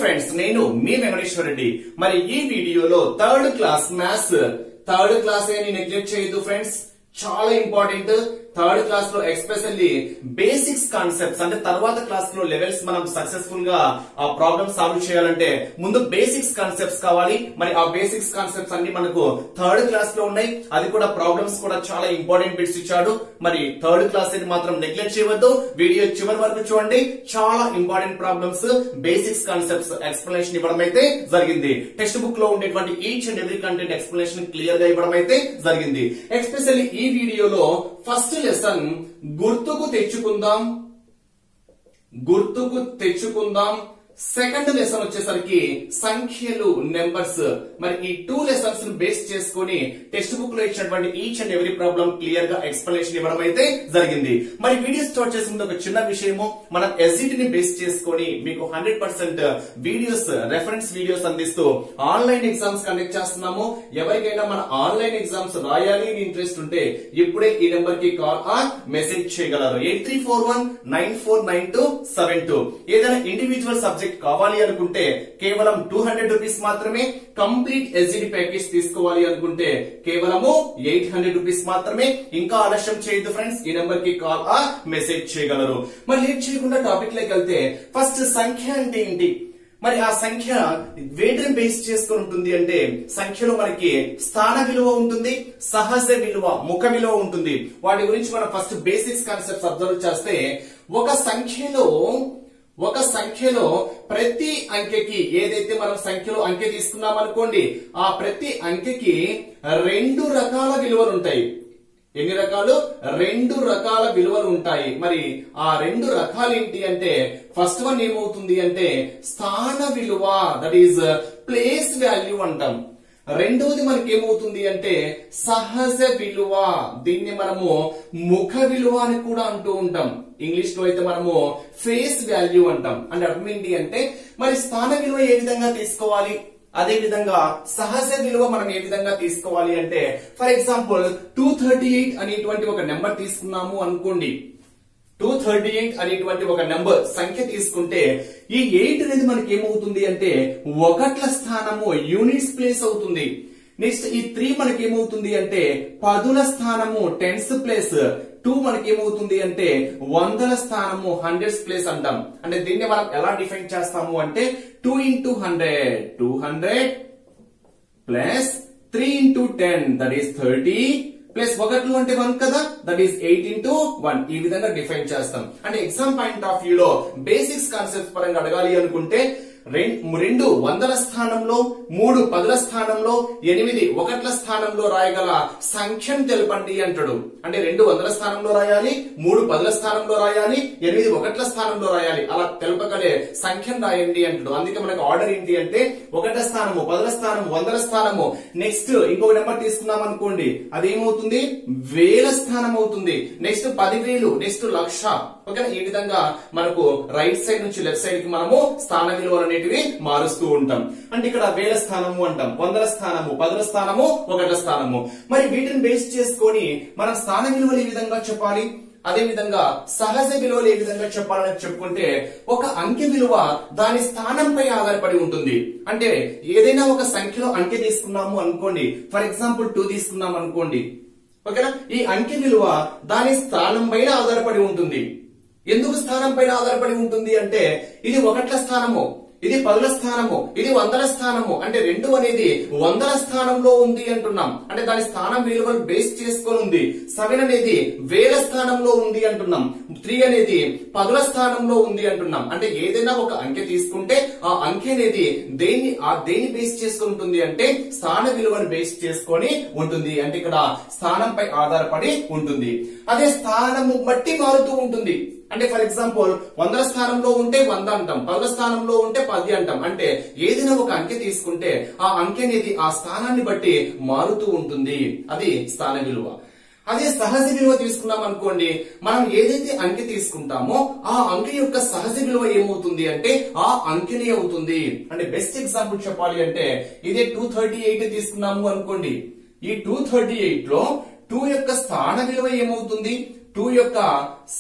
Friends, నేను మీ వెంకటేశ్వర రెడ్డి. మరి ఈ వీడియోలో third class maths third class అని నెగ్లెక్ట్ చేయొద్దు ఫ్రెండ్స్. చాలా ఇంపార్టెంట్. థర్డ్ క్లాస్ లో ఎస్పెషల్లీ బేసిక్స్ కాన్సెప్ట్స్ అంటే తర్వాత క్లాస్ లో లెవెల్స్ మనం సక్సెస్ఫుల్ గా ఆ ప్రాబ్లమ్ సాల్వ్ చేయాలంటే ముందు బేసిక్స్ కాన్సెప్ట్స్ కావాలి. మరి ఆ బేసిక్స్ కాన్సెప్ట్స్ అన్ని మనకు థర్డ్ క్లాస్ లో ఉన్నాయి. అది కూడా ప్రాబ్లమ్స్ కూడా చాలా ఇంపార్టెంట్ బిట్స్ ఇచ్చాడు. మరి థర్డ్ క్లాస్ ని మాత్రం నెగ్లెక్ట్ చేయవద్దు. వీడియో చివరి వరకు చూడండి. చాలా important problems basics concepts explanation ఇవ్వడం అయితే జరిగింది. టెక్స్ట్ బుక్ లో ఉండేటువంటి each and every content explanation clear గా ఇవ్వడం అయితే జరిగింది. ఎస్పెషల్లీ ఈ వీడియోలో ఫస్ట్ లెసన్ గుర్తుకు తెచ్చుకుందాం. సెకండ్ లెసన్ వచ్చేసరికి సంఖ్యలు, నెంబర్స్. మరి ఈ టూ లెసన్స్ ను బేస్ చేసుకుని టెక్స్ట్ బుక్ లో ఇచ్చినటువంటి each and every problem clear గా ఎక్స్ప్లెనేషన్ ఇవ్వడం అయితే జరిగింది. మరి వీడియో స్టార్ట్ చేసే ముందు ఒక చిన్న విషయము, మనం ఎస్జిటి ని బేస్ చేసుకుని మీకు 100% వీడియోస్, రెఫరెన్స్ వీడియోస్ అందిస్తూ ఆన్లైన్ ఎగ్జామ్స్ కండక్ట్ చేస్తున్నాము. ఎవరికైనా మన ఆన్లైన్ ఎగ్జామ్స్ రాయాలి అని ఇంట్రెస్ట్ ఉంటే ఇప్పుడే ఈ నెంబర్ కి కాల్ ఆర్ మెసేజ్ చేయగలరు. 8341949272. ఏదైనా ఇండివిజువల్ సబ్జెక్ట్ కావాలి అనుకుంటే కేవలం 200 రూపీస్ మాత్రమే. కంప్లీట్ ఎస్జిటి ప్యాకేజ్ తీసుకోవాలి అనుకుంటే కేవలము 800 రూపీస్ మాత్రమే. ఇంకా ఆలస్యం చేయొద్దు ఫ్రెండ్స్, ఈ నెంబర్ కి కాల్ ఆ మెసేజ్ చేయగలరు. మరి లేట్ చేయకుండా టాపిక్ లోకి వెళ్తే ఫస్ట్ సంఖ్య అంటే ఏంటి? మరి ఆ సంఖ్య వేటిని బేస్ చేసుకుని ఉంటుంది అంటే సంఖ్యలో మనకి స్థాన విలువ ఉంటుంది, సహజ విలువ, ముఖ విలువ ఉంటుంది. వాటి గురించి మనం ఫస్ట్ బేసిక్స్ కాన్సెప్ట్స్ అబ్జర్వ్ చేస్తే ఒక సంఖ్యలో ప్రతి అంకెకి, ఏదైతే మనం సంఖ్యలో అంకె తీసుకున్నాం అనుకోండి, ఆ ప్రతి అంకెకి 2 రకాల విలువలు ఉంటాయి. ఎన్ని రకాలు? 2 రకాల విలువలు ఉంటాయి. మరి ఆ 2 రకాలు ఏంటి అంటే ఫస్ట్ వన్ ఏమవుతుంది అంటే స్థాన విలువ, దట్ ఈస్ ప్లేస్ వాల్యూ అంటాం. రెండవది మనకి ఏమవుతుంది అంటే సహజ విలువ, దీన్ని మనము ముఖ విలువ అని కూడా అంటూ ఉంటాం. ఇంగ్లీష్ లో అయితే మనము ఫేస్ వాల్యూ అంటాం. అంటే అర్థం ఏంటి అంటే మరి స్థాన విలువ ఏ విధంగా తీసుకోవాలి, అదే విధంగా సహజ విలువ మనం ఏ విధంగా తీసుకోవాలి అంటే ఫర్ ఎగ్జాంపుల్ 238 అనేటువంటి ఒక నెంబర్ తీసుకున్నాము అనుకోండి. 238 అనేటువంటి ఒక నెంబర్ సంఖ్య తీసుకుంటే ఈ 8 అనేది మనకి ఏమవుతుంది అంటే ఒకట్ల స్థానము, యూనిట్స్ ప్లేస్ అవుతుంది. నెక్స్ట్ ఈ 3 మనకి ఏమవుతుంది అంటే పదుల స్థానము, టెన్స్ ప్లేస్. 2 మనకి ఏమవుతుంది అంటే వందల స్థానము, హండ్రెడ్స్ ప్లేస్ అంటాం. అంటే దీన్ని మనం ఎలా డిఫైన్ చేస్తాము అంటే 2 into 100, 200 plus 3 into 10, that is 30 plus 1 అంటే 1 కదా, దట్ ఈస్ 8 into 1. ఈ విధంగా డిఫైన్ చేస్తాం. అంటే ఎగ్జామ్ పాయింట్ ఆఫ్ వ్యూలో బేసిక్స్ కాన్సెప్ట్ పరంగా అడగాలి అనుకుంటే 2 వందల స్థానంలో, 3 పదుల స్థానంలో, 8 ఒకట్ల స్థానంలో రాయగల సంఖ్యను తెలపండి అంటాడు. అంటే 2 వందల స్థానంలో రాయాలి, 3 పదుల స్థానంలో రాయాలి, 8 ఒకట్ల స్థానంలో రాయాలి. అలా తెలపగలే సంఖ్యను రాయండి అంటాడు. అందుకే మనకు ఆర్డర్ ఏంటి అంటే ఒకట స్థానము, పదుల స్థానము, వందల స్థానము. నెక్స్ట్ ఇంకొక నెంబర్ తీసుకున్నాం అనుకోండి, అదేమవుతుంది వేల స్థానం అవుతుంది. Next 10,000, next 1,00,000. ఓకేనా? ఈ విధంగా మనకు రైట్ సైడ్ నుంచి లెఫ్ట్ సైడ్ కి మనము స్థాన విలువలు అనేటివి మారుస్తూ ఉంటాం. అంటే ఇక్కడ వేల స్థానము అంటాం, వందల స్థానము, పదుల స్థానము, ఒకట్ల స్థానము. మరి వీటిని బేస్ చేసుకొని మనం స్థాన విలువలు ఏ విధంగా చెప్పాలి, అదే విధంగా సహజ విలువలు ఏ విధంగా చెప్పాలని చెప్పుకుంటే ఒక అంకె విలువ దాని స్థానంపై ఆధారపడి ఉంటుంది. అంటే ఏదైనా ఒక సంఖ్యలో అంకె తీసుకున్నాము అనుకోండి, ఫర్ ఎగ్జాంపుల్ 2 తీసుకున్నాం అనుకోండి. ఓకేనా? ఈ అంకె విలువ దాని స్థానం పైన ఆధారపడి ఉంటుంది. ఎందుకు స్థానం పైన ఆధారపడి ఉంటుంది అంటే ఇది ఒకట్ల స్థానము, ఇది పదుల స్థానము, ఇది వందల స్థానము. అంటే 2 అనేది వందల స్థానంలో ఉంది అంటున్నాం. అంటే దాని స్థానం విలువలు బేస్ చేసుకొని ఉంది. 7 అనేది వేల స్థానంలో ఉంది అంటున్నాం. 3 అనేది పదుల స్థానంలో ఉంది అంటున్నాం. అంటే ఏదైనా ఒక అంకె తీసుకుంటే ఆ అంకె అనేది దేని బేస్ చేసుకుని ఉంటుంది అంటే స్థాన విలువను బేస్ చేసుకొని ఉంటుంది. అంటే ఇక్కడ స్థానంపై ఆధారపడి ఉంటుంది. అదే స్థానము బట్టి మారుతూ ఉంటుంది. అంటే ఫర్ ఎగ్జాంపుల్ వందల స్థానంలో ఉంటే 100 అంటాం, పదుల స్థానంలో ఉంటే 10 అంటాం. అంటే ఏదైనా ఒక అంకె తీసుకుంటే ఆ అంకె అనేది ఆ స్థానాన్ని బట్టి మారుతూ ఉంటుంది. అది స్థాన విలువ. అదే సహజ విలువ తీసుకున్నాం అనుకోండి, మనం ఏదైతే అంకె తీసుకుంటామో ఆ అంకె యొక్క సహజ విలువ ఏమవుతుంది అంటే ఆ అంకెనే అవుతుంది. అంటే బెస్ట్ ఎగ్జాంపుల్ చెప్పాలి అంటే ఇదే 238 తీసుకున్నాము అనుకోండి. ఈ 238 లో 2 యొక్క స్థాన విలువ ఏమవుతుంది? 2 యొక్క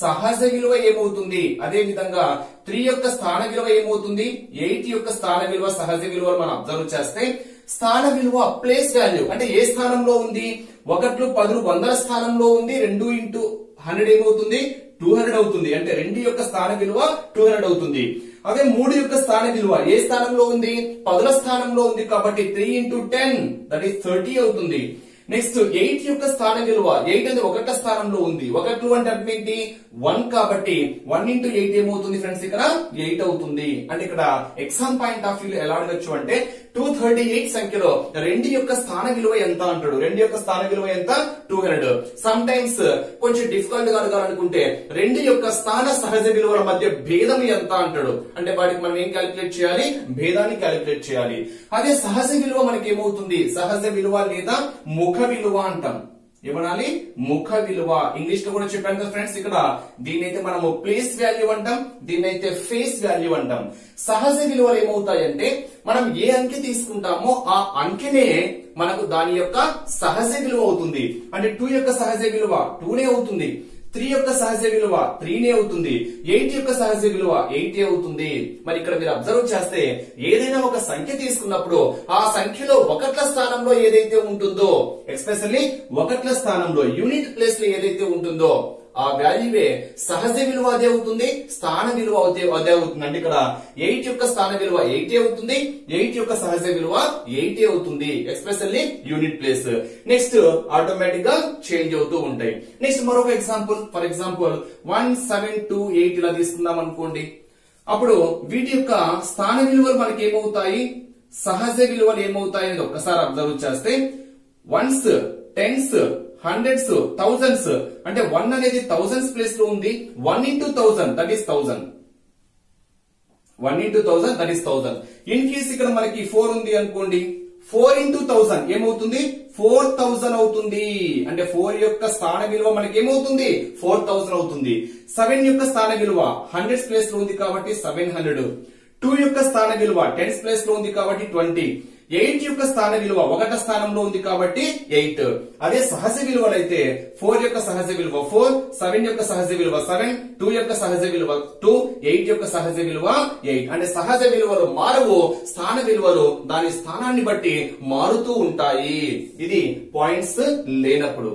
సహజ విలువ ఏమవుతుంది, అదే విధంగా 3 యొక్క స్థాన విలువ ఏమవుతుంది, 8 యొక్క స్థాన విలువ సహజ విలువలు మనం అబ్జర్వ్ చేస్తే స్థాన విలువ ప్లేస్ వాల్యూ అంటే ఏ స్థానంలో ఉంది, 1 10 100 స్థానంలో ఉంది, 2 into 100 ఏమవుతుంది 200 అవుతుంది, అంటే 2 యొక్క స్థాన విలువ 200 అవుతుంది. అదే 3 యొక్క స్థాన విలువ ఏ స్థానంలో ఉంది, 10ల స్థానంలో ఉంది కాబట్టి 3 into 10 దట్ ఈస్ 30 అవుతుంది. నెక్స్ట్ 8 యొక్క స్థాన విలువ 8 అనేది 1వ స్థానంలో ఉంది, 1 అంటే అర్థం ఏంటి 1 కాబట్టి 1 into 8 ఏమవుతుంది ఫ్రెండ్స్ ఇక్కడ 8 అవుతుంది. అంటే ఇక్కడ ఎగ్జామ్ పాయింట్ ఆఫ్ వ్యూ ఎలా అడగచ్చు అంటే 238 సంఖ్యలో 2 యొక్క స్థాన విలువ ఎంత అంటాడు, 2 యొక్క స్థాన విలువ ఎంత 200. సమ్ టైమ్స్ కొంచెం డిఫికల్ట్ గా అడగాలనుకుంటే 2 యొక్క స్థాన సహజ విలువల మధ్య భేదం ఎంత అంటాడు, అంటే వాటికి మనం ఏం క్యాలిక్యులేట్ చేయాలి, భేదాన్ని క్యాలిక్యులేట్ చేయాలి. అదే సహజ విలువ మనకి ఏమవుతుంది, సహజ విలువ లేదా ముఖ విలువ అంటాం. ఏమనాలి, ముఖ విలువ. ఇంగ్లీష్ లో కూడా చెప్పాను కదా ఫ్రెండ్స్, ఇక్కడ దీన్నైతే మనము ప్లేస్ వాల్యూ అంటాం, దీన్నైతే ఫేస్ వాల్యూ అంటాం. సహజ విలువలు ఏమవుతాయంటే మనం ఏ అంకె తీసుకుంటామో ఆ అంకెనే మనకు దాని యొక్క సహజ విలువ అవుతుంది. అంటే 2 యొక్క సహజ విలువ 2నే అవుతుంది, 3 యొక్క సహజ విలువ 3నే అవుతుంది, 8 యొక్క సహజ విలువ 8 అవుతుంది. మరి ఇక్కడ మీరు అబ్జర్వ్ చేస్తే ఏదైనా ఒక సంఖ్య తీసుకున్నప్పుడు ఆ సంఖ్యలో 1ల స్థానంలో ఏదైతే ఉంటుందో, ఎస్పెషల్లీ 1ల స్థానంలో యూనిట్ ప్లేస్ లో ఏదైతే ఉంటుందో ఆ వాల్యూవే సహజ విలువ అదే అవుతుంది, స్థాన విలువ అదే అవుతుంది. అంటే ఇక్కడ 8 యొక్క స్థాన విలువ 8 అవుతుంది, 8 యొక్క సహజ విలువ 8 అవుతుంది, especially unit place. Next automatic గా చేంజ్ అవుతూ ఉంటాయి. నెక్స్ట్ మరొక ఎగ్జాంపుల్, ఫర్ ఎగ్జాంపుల్ 1728 ఇలా తీసుకుందాం అనుకోండి. అప్పుడు వీటి యొక్క స్థాన విలువలు మనకి ఏమవుతాయి, సహజ విలువలు ఏమవుతాయి అనేది ఒక్కసారి అబ్జర్వ్ చేస్తే వన్స్, టెన్స్, హండ్రెడ్స్, థౌజండ్స్, అంటే 1 అనేది థౌజండ్స్ ప్లేస్ లో ఉంది, 1 into 1000 that is 1000, 1 into 1000 that is 1000. In case ఇక్కడ మనకి 4 ఉంది అనుకోండి, 4 into 1000 ఏమవుతుంది 4000 అవుతుంది. అంటే 4 యొక్క స్థాన విలువ మనకి ఏమవుతుంది 4000 అవుతుంది. 7 యొక్క స్థాన విలువ హండ్రెడ్స్ ప్లేస్ లో ఉంది కాబట్టి 700. 2 యొక్క స్థాన విలువ టెన్స్ ప్లేస్ లో ఉంది కాబట్టి 20. 8 యొక్క స్థాన విలువ 1వ స్థానంలో ఉంది కాబట్టి 8. అదే సహజ విలువలైతే 4 యొక్క సహజ విలువ 4, 7 యొక్క సహజ విలువ 7, 2 యొక్క సహజ విలువ 2, 8 యొక్క సహజ విలువ 8. అంటే సహజ విలువలు మారవు, స్థాన విలువలు దాని స్థానాన్ని బట్టి మారుతూ ఉంటాయి. ఇది పాయింట్స్ లేనప్పుడు.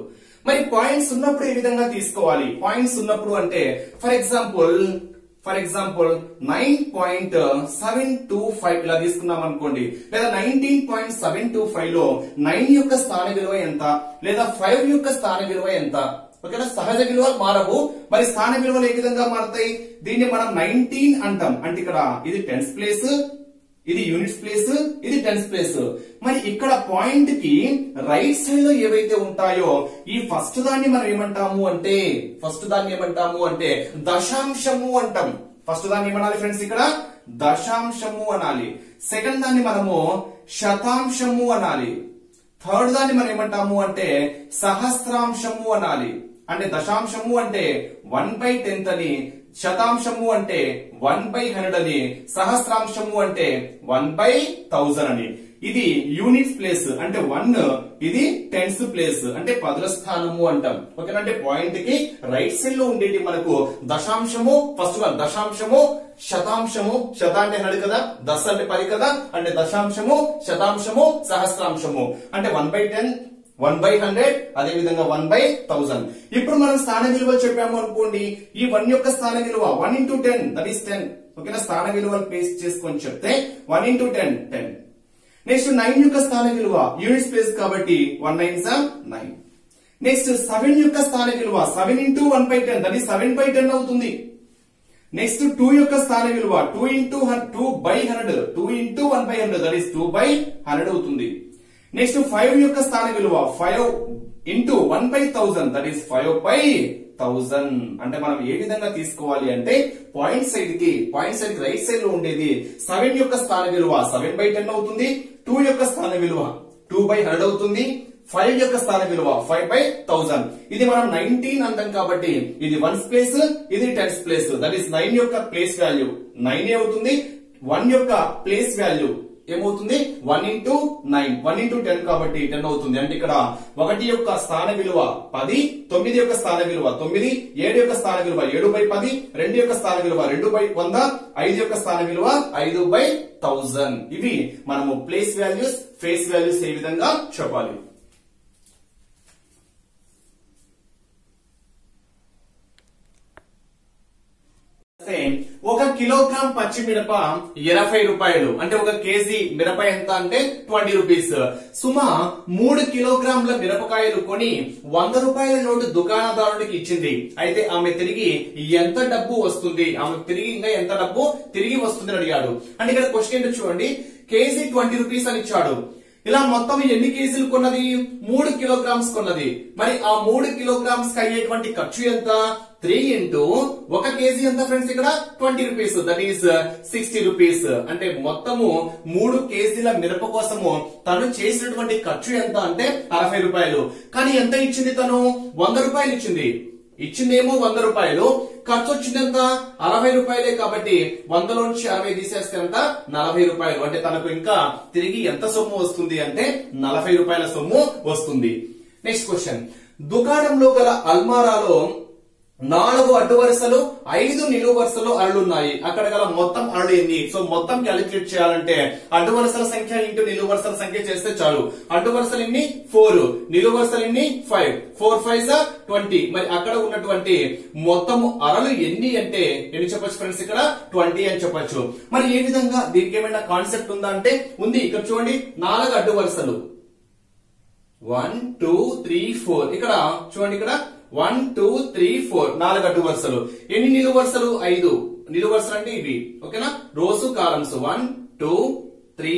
మరి పాయింట్స్ ఉన్నప్పుడు ఏ విధంగా తీసుకోవాలి, పాయింట్స్ ఉన్నప్పుడు అంటే ఫర్ ఎగ్జాంపుల్ 9.725 ఇలా తీసుకున్నాం అనుకోండి, లేదా 19.725 లో 9 యొక్క స్థాన విలువ ఎంత, లేదా 5 యొక్క స్థాన విలువ ఎంత. ఓకేనా, సహజ విలువలు మారవు, మరి స్థాన విలువలు ఏ విధంగా మారుతాయి, దీన్ని మనం 19 అంటాం. అంటే ఇక్కడ ఇది టెన్స్ ప్లేస్, ఇది యూనిట్స్ ప్లేస్, ఇది టెన్స్ ప్లేస్. మరి ఇక్కడ పాయింట్ కి రైట్ సైడ్ లో ఏవైతే ఉంటాయో ఈ ఫస్ట్ దాన్ని మనం ఏమంటాము అంటే దశాంశము అంటాం. ఫస్ట్ దాన్ని ఏమనాలి ఫ్రెండ్స్, ఇక్కడ దశాంశము అనాలి. సెకండ్ దాన్ని మనము శతాంశము అనాలి. థర్డ్ దాన్ని మనం ఏమంటాము అంటే సహస్రాంశము అనాలి. అంటే దశాంశము అంటే 1/10 అని, శతాంశము అంటే 1/100 అని, సహస్రాంశము అంటే 1/1000 అని. ఇది యూనిట్స్ ప్లేస్ అంటే 1, ఇది టెన్స్ ప్లేస్ అంటే 10ల స్థానము అంటాం. ఓకేనా, అంటే పాయింట్ కి రైట్ సైడ్ లో ఉండేది మనకు దశాంశము, ఫస్ట్ వన్ దశాంశము, శతాంశము, శత అంటే 100 కదా, దశ అంటే 10 కదా, అంటే దశాంశము, శతాంశము, సహస్రాంశము అంటే 1/10, 1/100, అదే విధంగా 1/1000. ఇప్పుడు మనం స్థాన విలువలు చెప్పాము అనుకోండి, ఈ 1 యొక్క స్థాన విలువ 1 into 10 దట్ ఈస్ 10. ఓకేనా, స్థాన విలువలు ప్లేస్ చేసుకొని చెప్తే 1 into 10 10. నెక్స్ట్ 9 యొక్క స్థాన విలువ యూనిట్స్ ప్లేస్ కాబట్టి 1 9s 9. నెక్స్ట్ 7 యొక్క స్థాన విలువ 7 into 1/10 దట్ ఈస్ 7/10 అవుతుంది. నెక్స్ట్ 2 యొక్క స్థాన విలువ 2 into 2/100, 2 into 1/100 దట్ ఈస్ 2/100 అవుతుంది. నెక్స్ట్ 5 యొక్క స్థాన విలువ 5 into 1/1000 దట్ ఈస్ 5/1000. అంటే మనం ఏ విధంగా తీసుకోవాలి అంటే పాయింట్ సైడ్ కి రైట్ సైడ్ లో ఉండేది 7 యొక్క స్థాన విలువ 7/10 అవుతుంది, 2 యొక్క స్థాన విలువ 2/100 అవుతుంది, 5 యొక్క స్థాన విలువ 5/1000. ఇది మనం 19 అంటాం కాబట్టి ఇది 1's ప్లేస్, ఇది 10's ప్లేస్. దట్ ఈస్ 9 యొక్క ప్లేస్ వాల్యూ 9 అవుతుంది, 1 యొక్క ప్లేస్ వాల్యూ ఏమవుతుంది 1 into 9 1 into 10 కాబట్టి 10 అవుతుంది. అంటే ఇక్కడ 1 యొక్క స్థాన విలువ 10, 9 యొక్క స్థాన విలువ 9, 7 యొక్క స్థాన విలువ 7/10, 2 యొక్క స్థాన విలువ 2/100, 5 యొక్క స్థాన విలువ 5/1000. ఇవి మనము ప్లేస్ వాల్యూస్, ఫేస్ వాల్యూస్ ఏ విధంగా చెప్పాలి. ఒక కిలోగ్రామ్ పచ్చి మిరప 20 రూపాయలు. అంటే ఒక కేజీ మిరప ఎంత అంటే 20 రూపీస్. సుమ 3 కిలోగ్రాముల మిరపకాయలు కొని 100 రూపాయల నోటు దుకాణదారుడికి ఇచ్చింది. అయితే ఆమె తిరిగి ఎంత డబ్బు వస్తుంది, ఆమె తిరిగి ఇంకా ఎంత డబ్బు తిరిగి వస్తుంది అని అడిగాడు. అంటే ఇక్కడ క్వశ్చన్ ఏంటో చూడండి, కేజీ 20 రూపీస్ అని ఇచ్చాడు. ఇలా మొత్తం ఎన్ని కేజీలు కొన్నది? 3 కిలోగ్రామ్స్ కొన్నది. మరి ఆ 3 కిలోగ్రామ్స్ కి అయ్యేటువంటి ఖర్చు ఎంత? 3 into 1 కేజీ ఎంత ఫ్రెండ్స్? ఇక్కడ 20 రూపీస్, దట్ ఈస్ 60 రూపీస్. అంటే మొత్తము 3 కేజీల మిరప కోసము తను చేసినటువంటి ఖర్చు ఎంత అంటే 60 రూపాయలు. కానీ ఎంత ఇచ్చింది తను? 100 రూపాయలు ఇచ్చింది. ఇచ్చిందేమో 100 రూపాయలు, ఖర్చు వచ్చింది ఎంత? 60 రూపాయలే. కాబట్టి 100లో నుంచి 60 తీసేస్తే ఎంత? 40 రూపాయలు. అంటే తనకు ఇంకా తిరిగి ఎంత సొమ్ము వస్తుంది అంటే 40 రూపాయల సొమ్ము వస్తుంది. నెక్స్ట్ క్వశ్చన్, దుకాణంలో గల అల్మారాలో 4 అడ్డు వరుసలు 5 నిలువు వరుసలు అరలున్నాయి. అక్కడ గల మొత్తం అరలు ఎన్ని? సో మొత్తం క్యాలిక్యులేట్ చేయాలంటే అడ్డు వరుసల సంఖ్య ఇంటూ నిలువు వరుసల సంఖ్య చేస్తే చాలు. అడ్డు వరుసలు ఎన్ని? 4, నిలువు వరుసలు ఎన్ని? 5, 4 5 20. మరి అక్కడ ఉన్నటువంటి మొత్తము అరలు ఎన్ని అంటే ఎన్ని చెప్పొచ్చు ఫ్రెండ్స్? ఇక్కడ 20 అని చెప్పొచ్చు. మరి ఏ విధంగా దీనికి ఏమైనా కాన్సెప్ట్ ఉందా అంటే ఉంది. ఇక్కడ చూడండి, 4 అడ్డు వరుసలు 1 2 3 4. ఇక్కడ చూడండి, ఇక్కడ 1 2 3 4 4 అడ్డు వరుసలు. ఎన్ని నిలువు వరుసలు? 5 నిలువు వరుసలు అంటే ఇవి. ఓకేనా? రోస్ కాలమ్స్ 1 2 3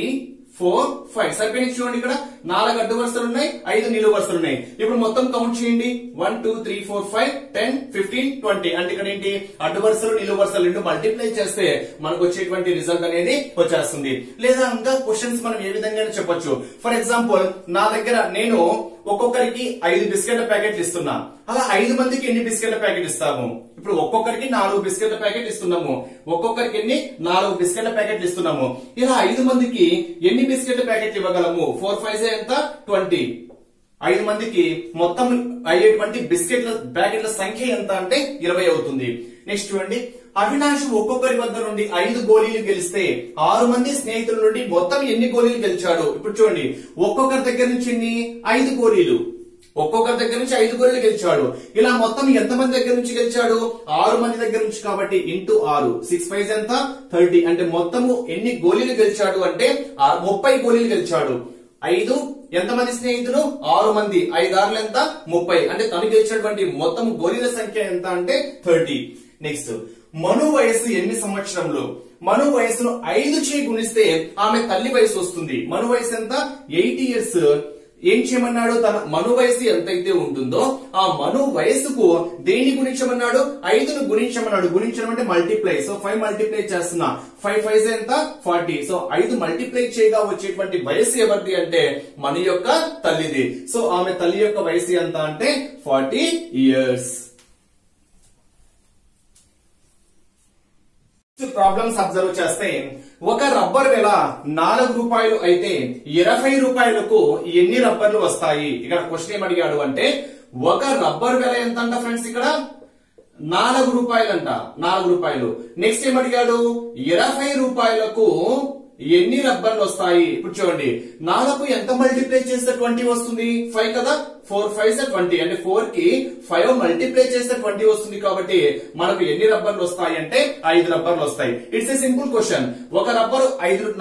4 5 సరిపోయింది. చూడండి, ఇక్కడ 4 అడ్డు వరుసలు ఉన్నాయి, 5 నిలువు వరుసలు ఉన్నాయి. ఇప్పుడు మొత్తం కౌంట్ చేయండి. 1 2 3 4 5 10 15 20. అంటే ఇక్కడ ఏంటి? అడ్డు వరుసలు నిలువు వరుసలు రెండు మల్టిప్లై చేస్తే మనకు వచ్చేటువంటి రిజల్ట్ అనేది వచ్చేస్తుంది. లేదా ఇంకా క్వశ్చన్స్ మనం ఏ విధంగా చెప్పొచ్చు. ఫర్ ఎగ్జాంపుల్, నా దగ్గర నేను ఒక్కొక్కరికి 5 బిస్కెట్ల ప్యాకెట్లు ఇస్తున్నా. అలా 5 మందికి ఎన్ని బిస్కెట్ల ప్యాకెట్ ఇస్తాము? ఇప్పుడు ఒక్కొక్కరికి 4 బిస్కెట్ల ప్యాకెట్ ఇస్తున్నాము. ఒక్కొక్కరికి ఎన్ని? 4 బిస్కెట్ల ప్యాకెట్లు ఇస్తున్నాము. ఇలా 5 మందికి ఎన్ని బిస్కెట్ల ప్యాకెట్లు ఇవ్వగలము? 4 5 ఎంత? 20. 5 మందికి మొత్తం అయ్యేటువంటి బిస్కెట్ల ప్యాకెట్ల సంఖ్య ఎంత అంటే 20 అవుతుంది. నెక్స్ట్ చూడండి, అవినాష్ ఒక్కొక్కరి వద్ద నుండి 5 గోళీలు గెలిస్తే 6 మంది స్నేహితుల నుండి మొత్తం ఎన్ని గోళీలు గెలిచాడు? ఇప్పుడు చూడండి, ఒక్కొక్కరి దగ్గర నుంచి ఎన్ని? 5 గోళీలు. ఒక్కొక్కరి దగ్గర నుంచి 5 గోళీలు గెలిచాడు. ఇలా మొత్తం ఎంత మంది దగ్గర నుంచి గెలిచాడు? 6 మంది దగ్గర నుంచి. కాబట్టి ఇంటూ 6, 6 5 ఎంత? 30. అంటే మొత్తము ఎన్ని గోళీలు గెలిచాడు అంటే 30 గోళీలు గెలిచాడు. 5 ఎంతమంది స్నేహితులు? 6 మంది. 5 6 ఎంత? 30. అంటే తను గెలిచినటువంటి మొత్తం గోళీల సంఖ్య ఎంత అంటే 30. నెక్స్ట్, మను వయసు ఎన్ని సంవత్సరంలో? మను వయసును 5 చే గుణిస్తే ఆమె తల్లి వయసు వస్తుంది. మను వయసు ఎంత? 8 ఇయర్స్. ఏం చేయమన్నాడు? తన మను వయసు ఎంతైతే ఉంటుందో ఆ మను వయసుకు దేన్ని గుణించమన్నాడు? 5ను గుణించమన్నాడు. గుణించడం అంటే మల్టిప్లై. సో 5 మల్టిప్లై చేస్తున్నా. 5 5 ఎంత? 40. సో 5 మల్టిప్లై చేయగా వచ్చేటువంటి వయసు ఎవరిది అంటే మన యొక్క తల్లిది. సో ఆమె తల్లి యొక్క వయసు ఎంత అంటే 40 ఇయర్స్. ప్రాబ్లమ్స్ అబ్జర్వ్ చేస్తే, ఒక రబ్బర్ వెల 4 రూపాయలు అయితే 20 రూపాయలకు ఎన్ని రబ్బర్లు వస్తాయి? ఇక్కడ క్వశ్చన్ ఏం అడిగాడు అంటే, ఒక రబ్బర్ వెల ఎంత అంట ఫ్రెండ్స్? ఇక్కడ 4 రూపాయలు అంట. 4 రూపాయలు. నెక్స్ట్ ఏం అడిగాడు? 20 రూపాయలకు ఎన్ని రబ్బర్లు వస్తాయి? ఇప్పుడు చూడండి, 4 ఎంత మల్టిప్లై చేస్తే 20 వస్తుంది? 5 కదా? 4 5 20. అంటే 4 కి 5 మల్టిప్లై చేస్తే 20 వస్తుంది. కాబట్టి మనకు ఎన్ని రబ్బర్లు వస్తాయి అంటే 5 రబ్బర్లు వస్తాయి. It's a simple question. ఒక రబ్బరు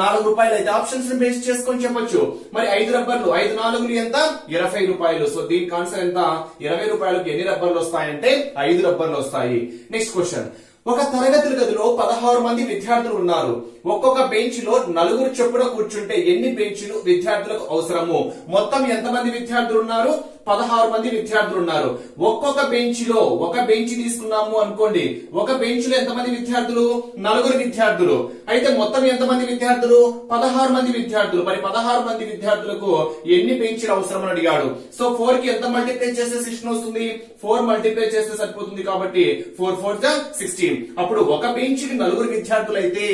4 రూపాయలు అయితే ఆప్షన్స్ ని బేస్ చేసుకొని చెప్పొచ్చు. మరి 5 రబ్బర్లు 5 4 ఎంత? 20 రూపాయలు. సో దీనికి ఆన్సర్ ఎంత? 20 రూపాయలకు ఎన్ని రబ్బర్లు వస్తాయంటే 5 రబ్బర్లు వస్తాయి. నెక్స్ట్ క్వశ్చన్, ఒక తరగతి గదిలో 16 మంది విద్యార్థులు ఉన్నారు. ఒక్కొక్క బెంచ్ లో 4 చొప్పున కూర్చుంటే ఎన్ని బెంచ్లు విద్యార్థులకు అవసరము? మొత్తం ఎంతమంది విద్యార్థులు ఉన్నారు? 16 మంది విద్యార్థులు ఉన్నారు. ఒక్కొక్క బెంచ్ లో, ఒక బెంచ్ తీసుకున్నాము అనుకోండి, ఒక బెంచ్ లో ఎంతమంది విద్యార్థులు? 4 విద్యార్థులు. అయితే మొత్తం ఎంతమంది విద్యార్థులు? 16 మంది విద్యార్థులు. మరి 16 మంది విద్యార్థులకు ఎన్ని బెంచ్లు అవసరం అని అడిగాడు. సో 4 కి ఎంత మల్టిప్లై చేస్తే 16 వస్తుంది? 4 మల్టిప్లై చేస్తే సరిపోతుంది. కాబట్టి 4 4 16. అప్పుడు ఒక బెంచ్ కి 4 విద్యార్థులు అయితే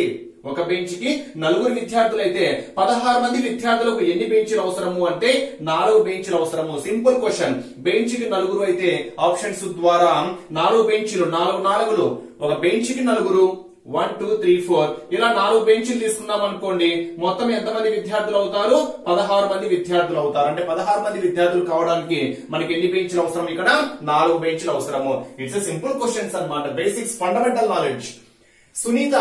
ఒక బెంచ్ కి 4 విద్యార్థులు అయితే 16 మంది విద్యార్థులకు ఎన్ని బెంచీలు అవసరము అంటే 4 బెంచీలు అవసరము. Simple question. బెంచ్ కి 4 అయితే ఆప్షన్స్ ద్వారా 4 బెంచీలు 4 4లు ఒక బెంచ్ కి 4 1 2 3 4 ఇలా 4 బెంచీలు తీసుకున్నాం అనుకోండి. మొత్తం ఎంతమంది విద్యార్థులు అవుతారు? 16 మంది విద్యార్థులు అవుతారు. అంటే 16 మంది విద్యార్థులు కావడానికి మనకి ఎన్ని బెంచీలు అవసరం? ఇక్కడ 4 బెంచీలు అవసరము. ఇట్స్ ఎ సింపుల్ క్వశ్చన్స్ అన్నమాట. Basics, fundamental knowledge. సునీత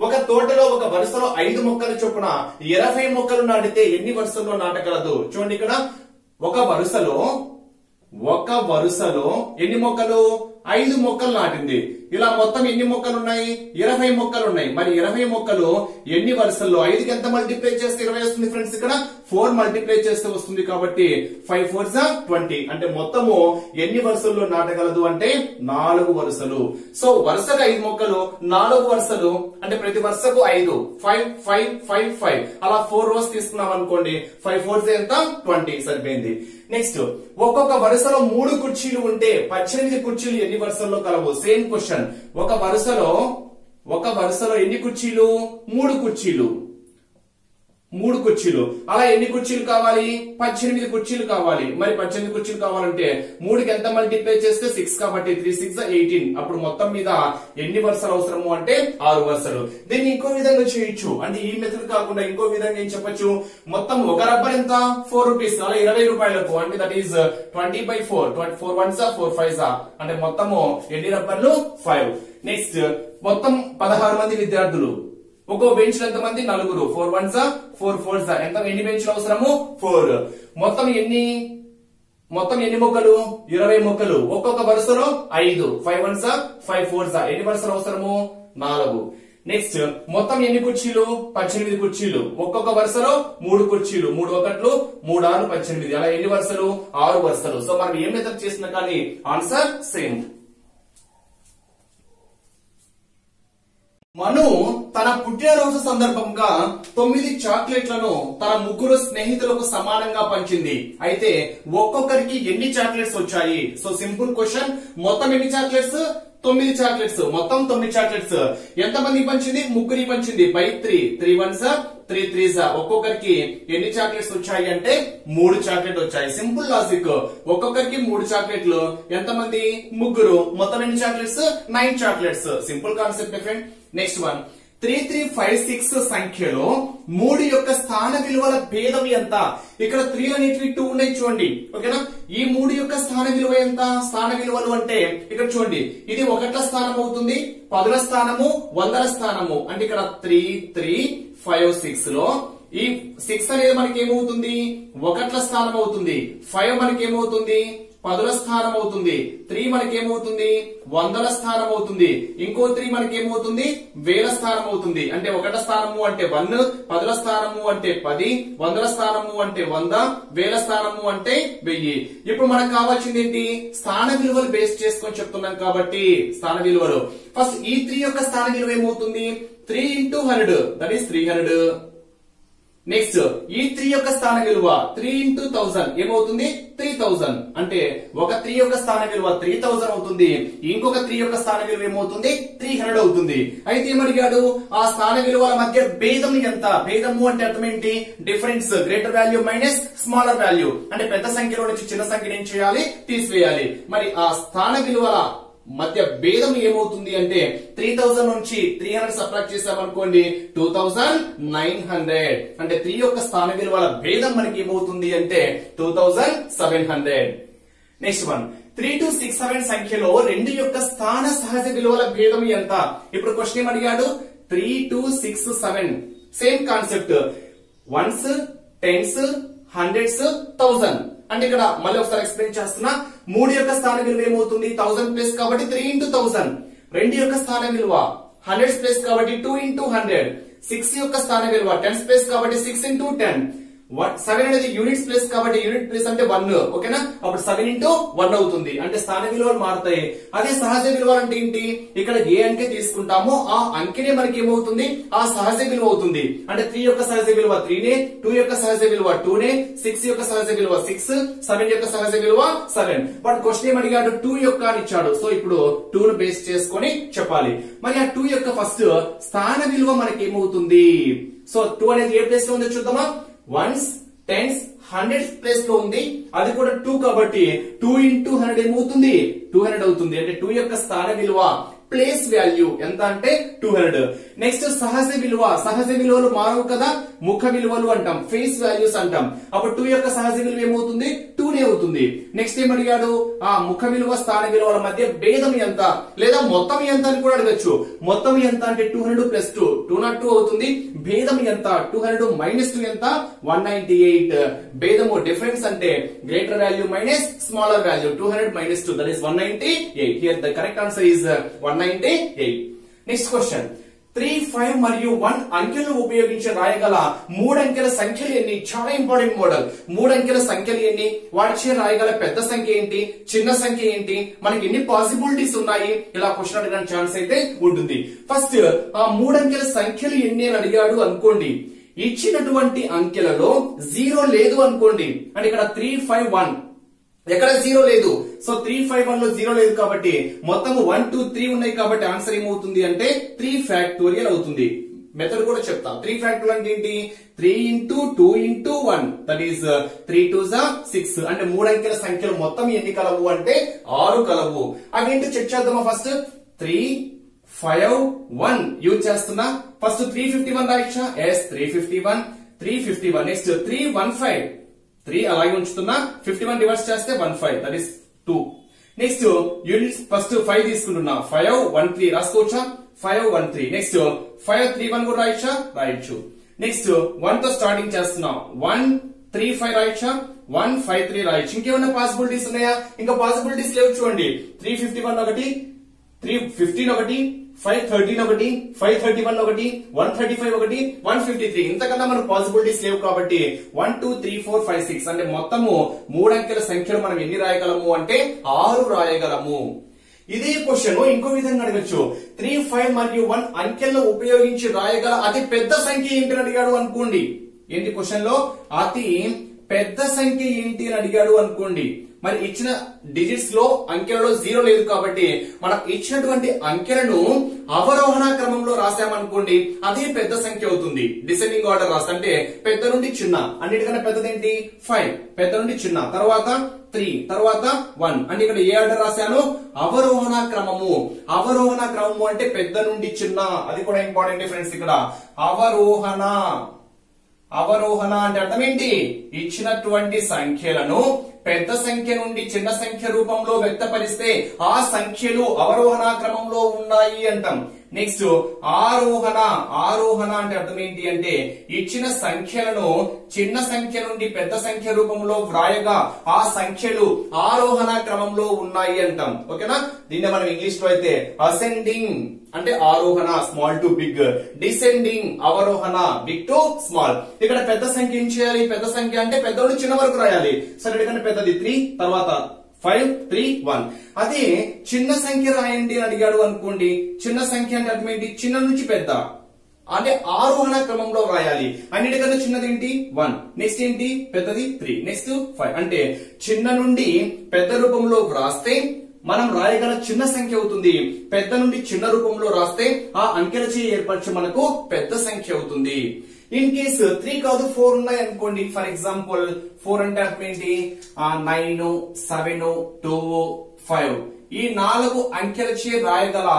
ఒక తోటలో ఒక వరుసలో 5 మొక్కలు చొప్పున 20 మొక్కలు నాటితే ఎన్ని వరుసల్లో నాటగలదు? చూడండి, ఇక్కడ ఒక వరుసలో ఎన్ని మొక్కలు? 5 మొక్కలు నాటింది. ఇలా మొత్తం ఎన్ని మొక్కలు ఉన్నాయి? 20 మొక్కలు ఉన్నాయి. మరి 20 మొక్కలు ఎన్ని వరుసల్లో? 5కి ఎంత మల్టిప్లై చేస్తే 20 వస్తుంది ఫ్రెండ్స్? ఇక్కడ 4 మల్టిప్లై చేస్తే వస్తుంది. కాబట్టి 5 4s 20. అంటే మొత్తము ఎన్ని వరుసల్లో నాటగలదు అంటే 4 వరుసలు. సో వరుసకు 5 మొక్కలు, 4 వరుసలు అంటే ప్రతి వరుసకు 5 5 5 5 5 అలా 4 rows తీసుకున్నాం అనుకోండి. 5 4s ఎంత? 20 సరిపోయింది. నెక్స్ట్, ఒక్కొక్క వరుసలో 3 కుర్చీలు ఉంటే 18 కుర్చీలు ఎన్ని వరుసల్లో కలవు? Same question. ఒక వరుసలో ఎన్ని కుర్చీలు? 3 కుర్చీలు. 3 కుర్చీలు. అలా ఎన్ని కుర్చీలు కావాలి? 18 కుర్చీలు కావాలి. మరి 18 కుర్చీలు కావాలంటే 3కి ఎంత మల్టిప్లై చేస్తే 6 కాబట్టి 3 6 18. అప్పుడు మొత్తం మీద ఎన్ని వరుసలు అవసరము అంటే 6 వరుసలు. దీన్ని ఇంకో విధంగా చేయొచ్చు. అంటే ఈ మెథడ్ కాకుండా ఇంకో విధంగా ఏం చెప్పొచ్చు? మొత్తం ఒక రబ్బర్ ఎంత? 4 రూపీస్. అలా 20 రూపాయలకు అంటే దట్ ఈస్ 20/4. 4 1s 4 5s అంటే మొత్తము ఎన్ని రబ్బర్లు? 5. నెక్స్ట్, మొత్తం 16 మంది విద్యార్థులు. ఒక్కో బెంచ్ ఎంత మంది? 4. 4 1s 4 4s ఎంత? ఎన్ని బెంచ్లు అవసరము? 4. మొత్తం ఎన్ని మొక్కలు? 20 మొక్కలు. ఒక్కొక్క వరుసలో 5. 5 1s 5 4s ఎన్ని వరుసలు అవసరము? 4. నెక్స్ట్, మొత్తం ఎన్ని కుర్చీలు? 18 కుర్చీలు. ఒక్కొక్క వరుసలో 3 కుర్చీలు. 3 1 3 6 18. అలా ఎన్ని వరుసలు? 6 వరుసలు. సో మనం ఏం మెథడ్ చేసినా కానీ ఆన్సర్ సేమ్. మను తన పుట్టినరోజు సందర్భంగా 9 చాక్లెట్లను తన 3 స్నేహితులకు సమానంగా పంచింది. అయితే ఒక్కొక్కరికి ఎన్ని చాక్లెట్స్ వచ్చాయి? So simple question. మొత్తం ఎన్ని చాక్లెట్స్? 9 చాక్లెట్స్. మొత్తం 9 చాక్లెట్స్. ఎంత మంది పంచింది? 3 పంచింది. బై 3 3 1s 3 3s ఒక్కొక్కరికి ఎన్ని చాక్లెట్స్ వచ్చాయి అంటే 3 చాక్లెట్ వచ్చాయి. Simple logic. ఒక్కొక్కరికి 3 చాక్లెట్లు. ఎంత మంది? 3. మొత్తం ఎన్ని chocolates? 9 chocolates. Simple concept friend. Next one. 3 3 5 6 సంఖ్యలో 3 యొక్క స్థాన విలువల భేదం ఎంత? ఇక్కడ 3 అనేటివి 2 ఉన్నాయి చూడండి. ఓకేనా? ఈ 3 యొక్క స్థాన విలువ ఎంత? స్థాన విలువలు అంటే ఇక్కడ చూడండి, ఇది 1ల స్థానం అవుతుంది, 10ల స్థానము, 100ల స్థానము. అంటే ఇక్కడ 3 3 5 6 లో ఈ 6 అనేది మనకి ఏమవుతుంది? 1ల స్థానం అవుతుంది. 5 మనకి ఏమవుతుంది? 10ల స్థానం అవుతుంది. 3 మనకి ఏమవుతుంది? 100ల స్థానం అవుతుంది. ఇంకో 3 మనకి ఏమవుతుంది? 1000ల స్థానం అవుతుంది. అంటే 1ల స్థానము అంటే 1, 10ల స్థానము అంటే 10, 100ల స్థానము అంటే 100, 1000ల స్థానము అంటే 1000. ఇప్పుడు మనకు కావాల్సింది ఏంటి? స్థాన విలువలు బేస్ చేసుకొని చెప్తున్నాం కాబట్టి స్థాన విలువలు. ఫస్ట్ ఈ 3 యొక్క స్థాన విలువ ఏమవుతుంది? 3 into 100 దట్ ఈస్ 300. నెక్స్ట్, ఈ 3 యొక్క స్థాన విలువ 3 into 1000 ఏమవుతుంది? 3000. అంటే ఒక 3 యొక్క స్థాన విలువ 3000 అవుతుంది. ఇంకొక 3 యొక్క స్థాన విలువ ఏమవుతుంది? 300 అవుతుంది. అయితే ఏమడిగాడు? ఆ స్థాన విలువల మధ్య భేదం ఎంత? భేదము అంటే అర్థం ఏంటి? Difference. Greater value minus smaller value. అంటే పెద్ద సంఖ్యలో నుంచి చిన్న సంఖ్యను ఏం చేయాలి? తీసివేయాలి. మరి ఆ స్థాన విలువల మధ్య భేదం ఏమవుతుంది అంటే 3000 నుంచి 300 సబ్ట్రాక్ట్ చేసామనుకోండి 2900. అంటే 3 యొక్క స్థాన విలువల భేదం మనకి ఏమవుతుంది అంటే 2700. Next one. 3 2 6 7 సంఖ్యలో 2 యొక్క స్థాన సహజ విలువల భేదం ఎంత? ఇప్పుడు క్వశ్చన్ ఏం అడిగాడు? 3 2 6 7 same concept. 1s 10s 100s 1000. అంటే ఇక్కడ మళ్ళీ ఒకసారి ఎక్స్ప్లెయిన్ చేస్తున్నా. 3 యొక్క స్థాన విలువ ఏమవుతుంది? 1000 ప్లస్ కాబట్టి 3 into 1000. 2 యొక్క స్థాన విలువ 100 ప్లస్ కాబట్టి 2 into 100. 6 యొక్క స్థాన విలువ 10 ప్లస్ కాబట్టి 6 into 10. 7 అనేది యూనిట్స్ ప్లేస్ కాబట్టి యూనిట్ ప్లేస్ అంటే 1, ఓకేనా. అప్పుడు 7 into 1 అవుతుంది, అంటే స్థాన విలువలు మారుతాయి. అదే సహజ విలువలు అంటే ఏంటి, ఇక్కడ ఏ అంకె తీసుకుంటామో ఆ అంకెనే మనకి ఏమవుతుంది, ఆ సహజ విలువ అవుతుంది. అంటే 3 యొక్క సహజ విలువ 3 నే, 2 యొక్క సహజ విలువ 2 నే, 6 యొక్క సహజ విలువ 6, 7 యొక్క సహజ విలువ 7. బట్ క్వశ్చన్ ఏమడిగాడు, 2 యొక్క అని ఇచ్చాడు. సో ఇప్పుడు 2 ను బేస్ చేసుకొని చెప్పాలి. మరి ఆ 2 యొక్క ఫస్ట్ స్థాన విలువ మనకి ఏమవుతుంది. సో 2 అనేది ఏ ప్లేస్ లో ఉందో చూద్దామా. వన్స్, టెన్స్, హండ్రెడ్స్ ప్లేస్ లో ఉంది, అది కూడా 2 కాబట్టి 2 into 100 ఏమవుతుంది, 200 అవుతుంది. అంటే 2 యొక్క స్థాన విలువ ప్లేస్ వాల్యూ ఎంత అంటే 200. నెక్స్ట్ సహజ విలువ, సహజ విలువలు మారవు కదా, ముఖ విలువలు అంటాం, ఫేస్ వాల్యూస్ అంటాం. అప్పుడు 2 యొక్క సహజ విలువ ఏమవుతుంది, 2 నే అవుతుంది. నెక్స్ట్ ఏమడిగాడు, ఆ ముఖ విలువ స్థాన విలువల మధ్య భేదం ఎంత లేదా మొత్తం ఎంత అని కూడా అడగచ్చు. మొత్తం ఎంత అంటే 200 plus 2 202 అవుతుంది. భేదం ఎంత, 200 minus 2 ఎంత, 198. భేదము డిఫరెన్స్ అంటే greater value minus smaller value, 200 minus 2 that is 198. Here the correct answer is 198. Next question, 3, 5 మరియు 1 అంకెలను ఉపయోగించి రాయగల 3 అంకెల సంఖ్యలు ఎన్ని. చాలా ఇంపార్టెంట్ మోడల్. 3 అంకెల సంఖ్యలు ఎన్ని, వాటిచే రాయగల పెద్ద సంఖ్య ఏంటి, చిన్న సంఖ్య ఏంటి, మనకి ఎన్ని పాసిబిలిటీస్ ఉన్నాయి, ఇలా క్వశ్చన్ అడగడానికి ఛాన్స్ అయితే ఉంటుంది. ఫస్ట్ ఆ 3 అంకెల సంఖ్యలు ఎన్ని అని అడిగాడు అనుకోండి. ఇచ్చినటువంటి అంకెలలో 0 లేదు అనుకోండి, అంటే ఇక్కడ 3, 5, 1 ఎక్కడ 0 లేదు. సో 3, 5, 1 లో 0 లేదు కాబట్టి మొత్తం 1, 2, 3 ఉన్నాయి కాబట్టి ఆన్సర్ ఏమవుతుంది అంటే 3 ఫ్యాక్టోరియల్ అవుతుంది. మెథడ్ కూడా చెప్తా. 3 ఫ్యాక్టోరియల్ అంటే ఏంటి, 3 into 2 into 1 that is 3 2s 6. అంటే 3 అంకెల సంఖ్యలు మొత్తం ఎన్ని కలవు అంటే 6 కలవు. అవేంటో చెక్ చేద్దామా. ఫస్ట్ 3, 5, 1 యూజ్ చేస్తున్నా. First 351 రాయొచ్చా, yes 351, 351. నెక్స్ట్ 315, 3 అలాగే ఉంచుతున్నా, 51 డివైడ్ చేస్తే 15 that is 2. Next units first 5 తీసుకుంటున్నా, 5 1 3 రాసుకోవచ్చా, 5 1 3. నెక్స్ట్ 5 3 1 కూడా రాయొచ్చా, రాయొచ్చు. నెక్స్ట్ 1 తో స్టార్టింగ్ చేస్తున్నాం, 1 3 5 రాయొచ్చా, 1 5 3 రాయొచ్చు. ఇంకేమైనా పాసిబిలిటీస్ ఉన్నాయా, ఇంకా పాసిబిలిటీస్ లేవు చూడండి. 351 ఒకటి, 315 ఒకటి, 513 ఒకటి, 531 ఒకటి, 135 ఒకటి, 153. ఇంతకన్నా మనకు పాసిబిలిటీస్ లేవు కాబట్టి 1 2 3 4 5 6 అంటే మొత్తము 3 అంకెల సంఖ్యలు మనం ఎన్ని రాయగలము అంటే 6 రాయగలము. ఇదే క్వశ్చన్ ఇంకో విధంగా అడగచ్చు. 3 5 మరియు 1 అంకెలను ఉపయోగించి రాయగల అతి పెద్ద సంఖ్య ఏంటి అని అడిగాడు అనుకోండి. ఏంటి క్వశ్చన్ లో అతి పెద్ద సంఖ్య ఏంటి అని అడిగాడు అనుకోండి. మరి ఇచ్చిన డిజిట్స్ లో అంకెలలో 0 లేదు కాబట్టి మనం ఇచ్చినటువంటి అంకెలను అవరోహణ క్రమంలో రాసామనుకోండి, అదే పెద్ద సంఖ్య అవుతుంది. డిసెండింగ్ ఆర్డర్ రాస్తా అంటే పెద్ద నుండి చిన్న, అన్నిటికన్నా పెద్దదేంటి 5, పెద్ద నుండి చిన్న, తర్వాత 3, తర్వాత 1. అంటే ఇక్కడ ఏ ఆర్డర్ రాశాను, అవరోహణ క్రమము. అవరోహణ క్రమము అంటే పెద్ద నుండి చిన్న, అది కూడా ఇంపార్టెంట్ ఫ్రెండ్స్. ఇక్కడ అవరోహణ, అవరోహణ అంటే అర్థం ఏంటి, ఇచ్చినటువంటి సంఖ్యలను పెద్ద సంఖ్య నుండి చిన్న సంఖ్య రూపంలో వ్యక్తపరిస్తే ఆ సంఖ్యలు అవరోహణ క్రమంలో ఉన్నాయి అంటాం. నెక్స్ట్ ఆరోహణ, ఆరోహణ అంటే అర్థం ఏంటి అంటే ఇచ్చిన సంఖ్యలను చిన్న సంఖ్య నుండి పెద్ద సంఖ్య రూపంలో వ్రాయగా ఆ సంఖ్యలు ఆరోహణ క్రమంలో ఉన్నాయి అంటాం. ఓకేనా. దీన్ని మనం ఇంగ్లీష్ లో అయితే అసెండింగ్ అంటే ఆరోహణ, స్మాల్ టు బిగ్, డిసెండింగ్ అవరోహణ, బిగ్ టు స్మాల్. ఇక్కడ పెద్ద సంఖ్య ఏం చేయాలి, పెద్ద సంఖ్య అంటే పెద్ద నుండి చిన్న వరకు రాయాలి. సరే, ఇక్కడ పెద్దది 3, తర్వాత 5 3 1. అదే చిన్న సంఖ్య రాయండి అని అడిగాడు అనుకోండి. చిన్న సంఖ్య అంటే అర్థం ఏంటి, చిన్న నుంచి పెద్ద అంటే ఆరోహణ క్రమంలో రాయాలి. అన్నిటికన్నా చిన్నది ఏంటి 1, నెక్స్ట్ ఏంటి పెద్దది 3, నెక్స్ట్ 5. అంటే చిన్న నుండి పెద్ద రూపంలో వ్రాస్తే మనం రాయగల చిన్న సంఖ్య అవుతుంది. పెద్ద నుండి చిన్న రూపంలో రాస్తే ఆ అంకెలచే ఏర్పరిచి మనకు పెద్ద సంఖ్య అవుతుంది. ఇన్ కేసు 3 కాదు 4 ఉన్నాయి అనుకోండి. ఫర్ ఎగ్జాంపుల్ 4 అంటే అర్థం ఏంటి, 9 7 2 5. ఈ 4 అంకెలచే రాయగల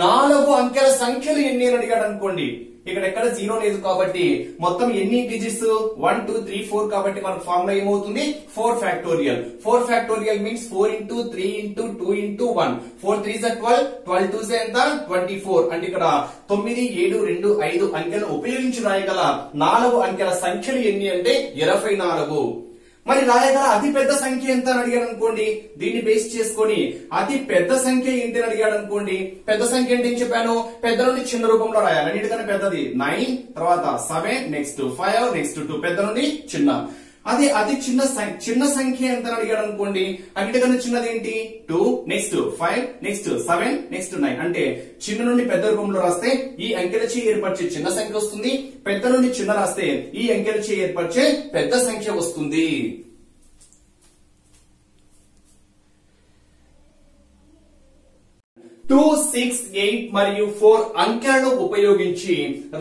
4 అంకెల సంఖ్యలు ఎన్ని అని అడిగాడు అనుకోండి. ఇక్కడ ఎక్కడ 0 లేదు కాబట్టి మొత్తం ఎన్ని డిజిట్స్ 1 2 3 4 కాబట్టి మన ఫార్ములా ఏమవుతుంది 4 factorial. 4 factorial means 4 into 3 into 2 into 1. 4 3s are 12, 12 2s ఎంత 24. అంటే ఇక్కడ 9 7 2 5 అంకెలను ఉపయోగించి రాయగల 4 అంకెల సంఖ్యలు ఎన్ని అంటే 24. మరి రాయగల అతి పెద్ద సంఖ్య ఎంత అని అడిగాడు అనుకోండి, దీన్ని బేస్ చేసుకొని అతి పెద్ద సంఖ్య ఏంటి అని అడిగాడు అనుకోండి, పెద్ద సంఖ్య ఏంటి ఏం చెప్పాను, పెద్ద నుండి చిన్న రూపంలో రాయాలి. అన్నిటికన్నా పెద్దది 9, తర్వాత 7, నెక్స్ట్ 5, నెక్స్ట్ 2, పెద్ద నుండి చిన్న. అదే అతి చిన్న సంఖ్య ఎంత అని అడిగాడు అనుకోండి, అన్నిటికన్నా చిన్నది ఏంటి 2, నెక్స్ట్ 5, నెక్స్ట్ 7, నెక్స్ట్ 9. అంటే చిన్న నుండి పెద్ద రూపంలో రాస్తే ఈ అంకెలచే ఏర్పరిచే చిన్న సంఖ్య వస్తుంది, పెద్ద నుండి చిన్న రాస్తే ఈ అంకెలచే ఏర్పరిచే పెద్ద సంఖ్య వస్తుంది. 2, 6, 8 మరియు 4 అంకెలను ఉపయోగించి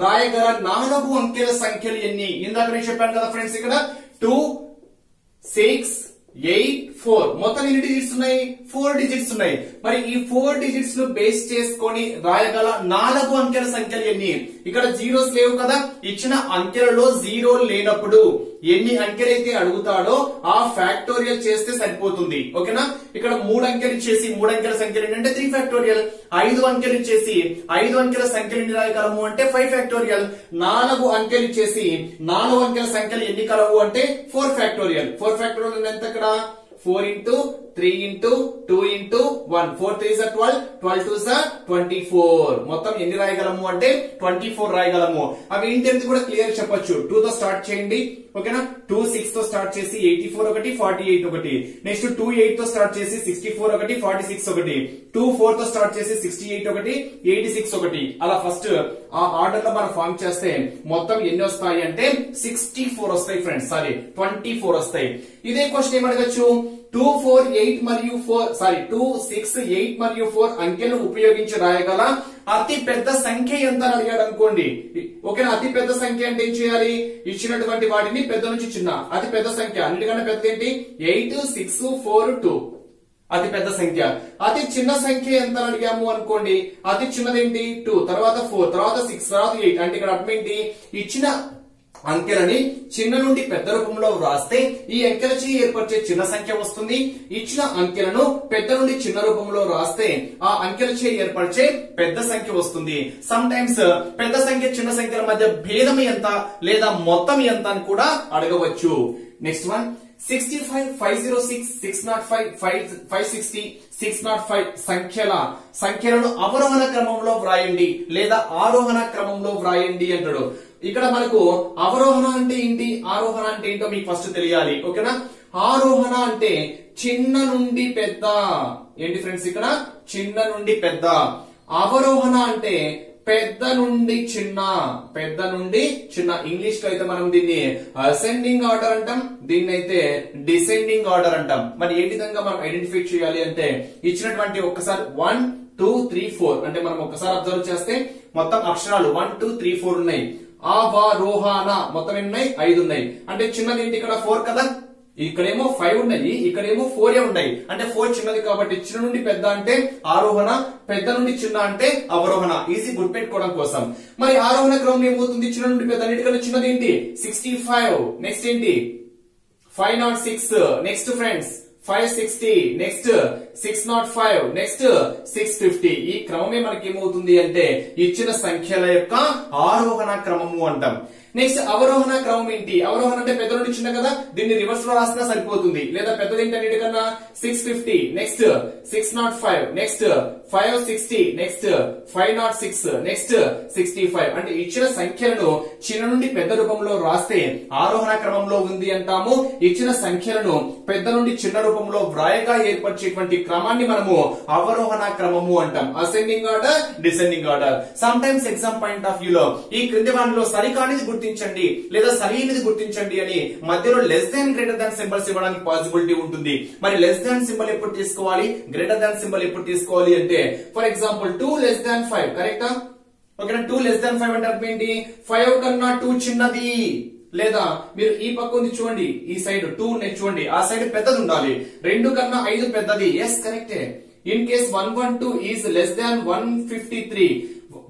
రాయగల 4 అంకెల సంఖ్యలు ఎన్ని? ఇందాక నేను చెప్పాను కదా ఫ్రెండ్స్, ఇక్కడ 2, 6, 8, 4 మొత్తం ఎన్ని డిజిట్స్ ఉన్నాయి? 4 డిజిట్స్ ఉన్నాయి. మరి ఈ 4 డిజిట్స్ ను బేస్ చేసుకొని రాయగల 4 అంకెల సంఖ్యలు ఎన్ని? ఇక్కడ జీరోస్ లేవు కదా, ఇచ్చిన అంకెలలో జీరో లేనప్పుడు ఎన్ని అంకెలైతే అడుగుతాడో ఆ ఫ్యాక్టోరియల్ చేస్తే సరిపోతుంది. ఓకేనా? ఇక్కడ 3 అంకెలు ఇచ్చేసి 3 అంకెల సంఖ్యలు ఏంటంటే 3 ఫ్యాక్టోరియల్, 5 అంకెలు ఇచ్చేసి 5 అంకెల సంఖ్యలు ఎన్ని రాయగలము అంటే 5 ఫ్యాక్టోరియల్, 4 అంకెలు ఇచ్చేసి 4 అంకెల సంఖ్యలు ఎన్ని కలవు అంటే 4 ఫ్యాక్టోరియల్. 4 ఫ్యాక్టోరియల్ ఎంత? ఇక్కడ 4 into 3 into 2 into 1, 4 3s are 12, 12 2s are 24. మొత్తం ఎన్ని రాయగలము అంటే 24 రాయగలము. అవి ఏంటి కూడా క్లియర్ చెప్పొచ్చు. 2 తో స్టార్ట్ చేయండి. ఓకేనా? 2 6 తో స్టార్ట్ చేసి 84 ఒకటి, 48 ఒకటి, నెక్స్ట్ 2 8 తో స్టార్ట్ చేసి 64 ఒకటి, 46 ఒకటి, 2 4 తో స్టార్ట్ చేసి 68 ఒకటి, 86 ఒకటి. అలా ఫస్ట్ ఆ ఆర్డర్ లో మనం ఫార్మ్ చేస్తే మొత్తం ఎన్ని వస్తాయి అంటే 64 వస్తాయి ఫ్రెండ్స్. సారీ 24 వస్తాయి. ఇదే క్వశ్చన్ ఏమడగచ్చు, 2 4 8 మరియు 2 6 8 మరియు 4 అంకెలను ఉపయోగించి రాయగల అతి పెద్ద సంఖ్య ఎంత అని అడిగాడు అనుకోండి. ఓకేనా? అతి పెద్ద సంఖ్య అంటే ఏం చేయాలి, ఇచ్చినటువంటి వాటిని పెద్ద నుంచి చిన్న. అతి పెద్ద సంఖ్య అన్నిటికన్నా పెద్ద ఏంటి 8 6 4 2 అతి పెద్ద సంఖ్య. అతి చిన్న సంఖ్య ఎంత అని అడిగాము అనుకోండి, అతి చిన్నదేంటి 2, తర్వాత 4, తర్వాత 6, తర్వాత 8. అంటే ఇక్కడ అర్థం ఏంటి, ఇచ్చిన అంకెలని చిన్న నుండి పెద్ద రూపంలో వ్రాస్తే ఈ అంకెలచే ఏర్పరిచే చిన్న సంఖ్య వస్తుంది. ఇచ్చిన అంకెలను పెద్ద నుండి చిన్న రూపంలో రాస్తే ఆ అంకెలచే ఏర్పరిచే పెద్ద సంఖ్య వస్తుంది. సమ్ టైమ్స్ పెద్ద సంఖ్య చిన్న సంఖ్యల మధ్య భేదం ఎంత లేదా మొత్తం ఎంత అని కూడా అడగవచ్చు. నెక్స్ట్ వన్, 65 506 605 560 605 సంఖ్యలను అవరోహణ క్రమంలో వ్రాయండి లేదా ఆరోహణ క్రమంలో వ్రాయండి అంటాడు. ఇక్కడ మనకు అవరోహణ అంటే ఏంటి, ఆరోహణ అంటే ఏంటో మీకు ఫస్ట్ తెలియాలి. ఓకేనా? ఆరోహణ అంటే చిన్న నుండి పెద్ద. ఏంటి ఫ్రెండ్స్, ఇక్కడ చిన్న నుండి పెద్ద. అవరోహణ అంటే పెద్ద నుండి చిన్న. పెద్ద నుండి చిన్న. ఇంగ్లీష్ లో అయితే మనం దీన్ని అసెండింగ్ ఆర్డర్ అంటాం, దీన్ని అయితే డిసెండింగ్ ఆర్డర్ అంటాం. మరి ఏ విధంగా మనం ఐడెంటిఫై చేయాలి అంటే ఇచ్చినటువంటి ఒక్కసారి 1 2 3 4 అంటే మనం ఒక్కసారి అబ్జర్వ్ చేస్తే మొత్తం అక్షరాలు 1 2 3 4 ఉన్నాయి. అవరోహణ మొత్తం ఎన్ని ఉన్నాయి, 5 ఉన్నాయి. అంటే చిన్నది ఏంటి ఇక్కడ 4 కదా, ఇక్కడేమో 5 ఉన్నాయి, ఇక్కడేమో 4 ఉన్నాయి. అంటే 4 చిన్నది కాబట్టి చిన్న నుండి పెద్ద అంటే ఆరోహణ, పెద్ద నుండి చిన్న అంటే అవరోహణ. ఈజీ గుర్తుపెట్టుకోవడం కోసం. మరి ఆరోహణ క్రమం ఏమవుతుంది, చిన్న నుండి పెద్ద. అన్నిటికన్నా చిన్నది ఏంటి 65, నెక్స్ట్ ఏంటి 506, నెక్స్ట్ ఫ్రెండ్స్ 560, నెక్స్ట్ 605, నెక్స్ట్ 650. ఈ క్రమమే మనకి ఏమవుతుంది అంటే ఇచ్చిన సంఖ్యల యొక్క ఆరోహణ క్రమము అంటాం. నెక్స్ట్ అవరోహణ క్రమం ఏంటి, అవరోహణ అంటే పెద్ద నుండి చిన్న కదా, దీన్ని రివర్స్ లో రాసినా సరిపోతుంది. లేదా పెద్దది ఏంటి అన్నిటికన్నా 650, నెక్స్ట్ 605, నెక్స్ట్ 560, నెక్స్ట్ 506, నెక్స్ట్ 65. అంటే ఇచ్చిన సంఖ్యలను చిన్న నుండి పెద్ద రూపంలో రాస్తే ఆరోహణ క్రమంలో ఉంది అంటాము. ఇచ్చిన సంఖ్యలను పెద్ద నుండి చిన్న రూపంలో వ్రాయగా ఏర్పరిచేటువంటి క్రమాన్ని మనము అవరోహణ క్రమము అంటాం. Ascending order, descending order. Some times exam point of view లో ఈ క్రింది వాటిలో సరికానిది గుర్తించండి లేదా సరైనది గుర్తించండి అని మధ్యలో less than greater than symbols ఇవ్వడానికి పాసిబిలిటీ ఉంటుంది. మరి లెస్ దాన్ సింబల్ ఎప్పుడు తీసుకోవాలి, గ్రేటర్ దాన్ సింబల్ ఎప్పుడు తీసుకోవాలి అంటే ఫర్ ఎగ్జాంపుల్ 2 less than 5 కరెక్టా. ఓకేనా? 2 less than 5 అంటే అర్థం ఏంటి, 5 కన్నా 2 చిన్నది. లేదా మీరు ఈ పక్క ఉంది చూడండి, ఈ సైడ్ 2 ఉన్నాయి చూడండి, ఆ సైడ్ పెద్దది ఉండాలి. 2 కన్నా 5 పెద్దది. ఎస్ కరెక్టే. In case 112 is less than 153,